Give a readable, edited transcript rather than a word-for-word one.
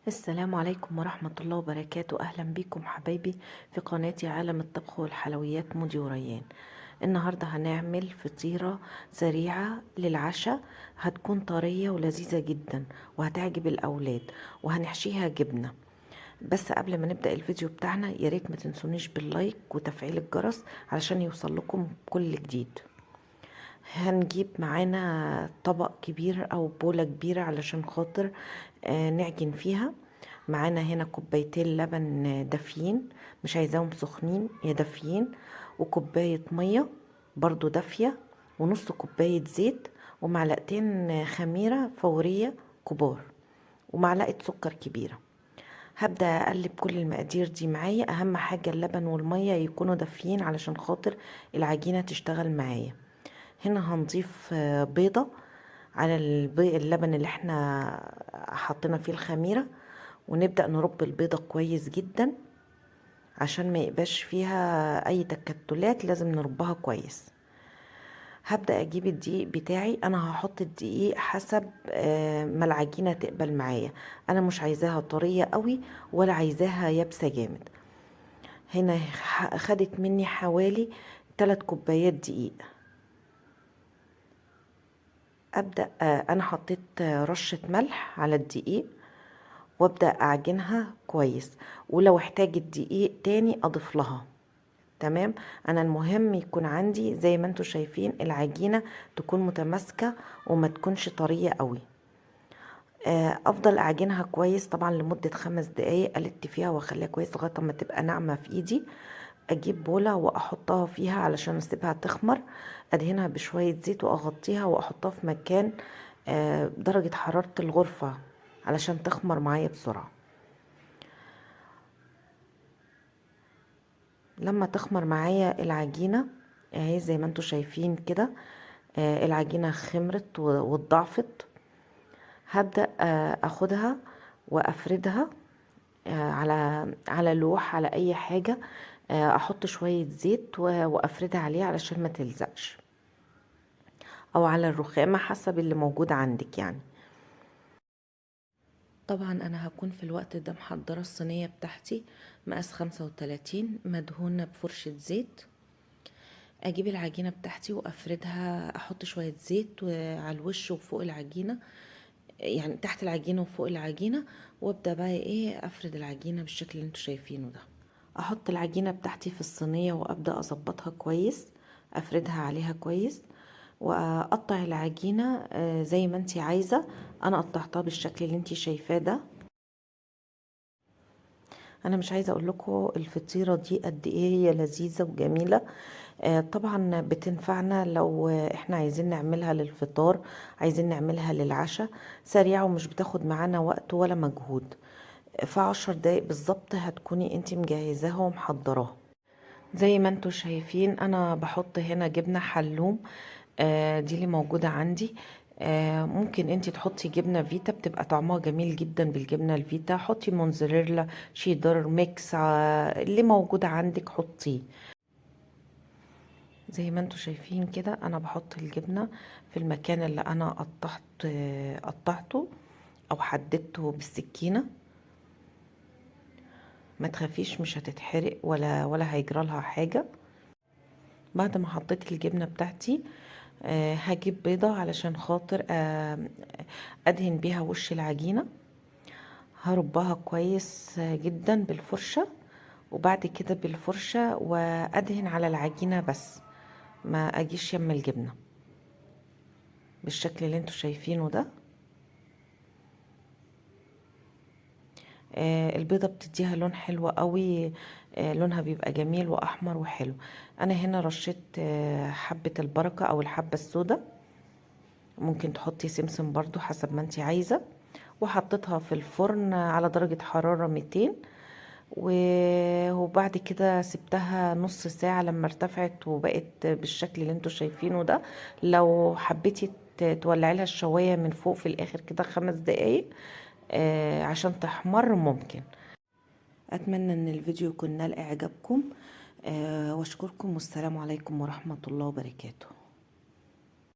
السلام عليكم ورحمة الله وبركاته. أهلا بكم حبايبي في قناتي عالم الطبخ والحلويات مودي وريان. النهاردة هنعمل فطيرة سريعة للعشاء، هتكون طرية ولذيذة جدا وهتعجب الأولاد، وهنحشيها جبنة. بس قبل ما نبدأ الفيديو بتاعنا ياريت ما تنسونيش باللايك وتفعيل الجرس علشان يوصل لكم كل جديد. هنجيب معانا طبق كبير او بولة كبيرة علشان خاطر نعجن فيها. معانا هنا كوبايتين لبن دافيين، مش عايزاهم سخنين يا دافيين، وكوباية مية برضو دافية، ونص كوباية زيت، ومعلقتين خميرة فورية كبار، ومعلقة سكر كبيرة. هبدأ أقلب كل المقادير دي معايا. أهم حاجة اللبن والمية يكونوا دافيين علشان خاطر العجينة تشتغل معايا. هنا هنضيف بيضة على اللبن اللي احنا حطينا فيه الخميرة، ونبدأ نرب البيضة كويس جدا عشان ما يبقاش فيها اي تكتلات، لازم نربها كويس. هبدأ اجيب الدقيق بتاعي. انا هحط الدقيق حسب ما العجينة تقبل معايا. انا مش عايزاها طرية قوي ولا عايزاها يابسة جامد. هنا خدت مني حوالي 3 كوبايات دقيق. ابدا انا حطيت رشه ملح على الدقيق، وابدا اعجنها كويس، ولو احتاجت دقيق تاني اضيف لها. تمام. انا المهم يكون عندي زي ما انتم شايفين العجينه تكون متماسكه وما تكونش طريه قوي. افضل اعجنها كويس طبعا لمده 5 دقايق، الت فيها واخليها كويس لغايه ما تبقى ناعمه في ايدي. اجيب بوله واحطها فيها علشان اسيبها تخمر، ادهنها بشويه زيت واغطيها واحطها في مكان درجه حراره الغرفه علشان تخمر معايا بسرعه. لما تخمر معايا العجينه اهي زي ما انتم شايفين كده، العجينه خمرت واتضاعفت. هبدا اخدها وافردها على لوح، على اي حاجه، احط شويه زيت وافردها عليه علشان ما تلزقش، او على الرخامه حسب اللي موجود عندك يعني. طبعا انا هكون في الوقت ده محضره الصينيه بتاعتي مقاس 35 مدهونه بفرشه زيت. اجيب العجينه بتاعتي وافردها، احط شويه زيت على الوش وفوق العجينه، يعني تحت العجينه وفوق العجينه، وابدا بقى ايه افرد العجينه بالشكل اللي انتوا شايفينه ده. احط العجينه بتاعتي في الصينيه وابدا اظبطها كويس، افردها عليها كويس، واقطع العجينه زي ما انتي عايزه. انا قطعتها بالشكل اللي انتي شايفاه ده. انا مش عايزه اقول لكم الفطيره دي قد ايه هي لذيذه وجميله. طبعا بتنفعنا لو احنا عايزين نعملها للفطار، عايزين نعملها للعشاء، سريعه ومش بتاخد معانا وقت ولا مجهود. في 10 دقايق بالظبط هتكوني انتي مجهزاها ومحضراها. زي ما انتوا شايفين انا بحط هنا جبنة حلوم، دي اللي موجودة عندي. ممكن انتي تحطي جبنة فيتا، بتبقى طعمها جميل جدا بالجبنة الفيتا. حطي موزاريلا، شيدر، ميكس، اللي موجود عندك حطيه. زي ما انتوا شايفين كده انا بحط الجبنة في المكان اللي انا قطعته او حددته بالسكينة. ما تخافيش مش هتتحرق ولا هيجرى لها حاجة. بعد ما حطيت الجبنة بتاعتي هجيب بيضة علشان خاطر ادهن بيها وش العجينة. هربها كويس جدا بالفرشة، وبعد كده بالفرشة وادهن على العجينة بس ما اجيش يم الجبنة بالشكل اللي انتوا شايفينه ده. البيضة بتديها لون حلو قوي، لونها بيبقى جميل واحمر وحلو. انا هنا رشيت حبة البركة او الحبة السوداء، ممكن تحطي سمسم برضو حسب ما انتي عايزة. وحطيتها في الفرن على درجة حرارة 200، وبعد كده سبتها نص ساعة لما ارتفعت وبقت بالشكل اللي انتوا شايفينه ده. لو حبيتي تولعي لها الشواية من فوق في الاخر كده 5 دقايق عشان تحمر ممكن. اتمنى ان الفيديو يكون نال اعجابكم، واشكركم والسلام عليكم ورحمة الله وبركاته.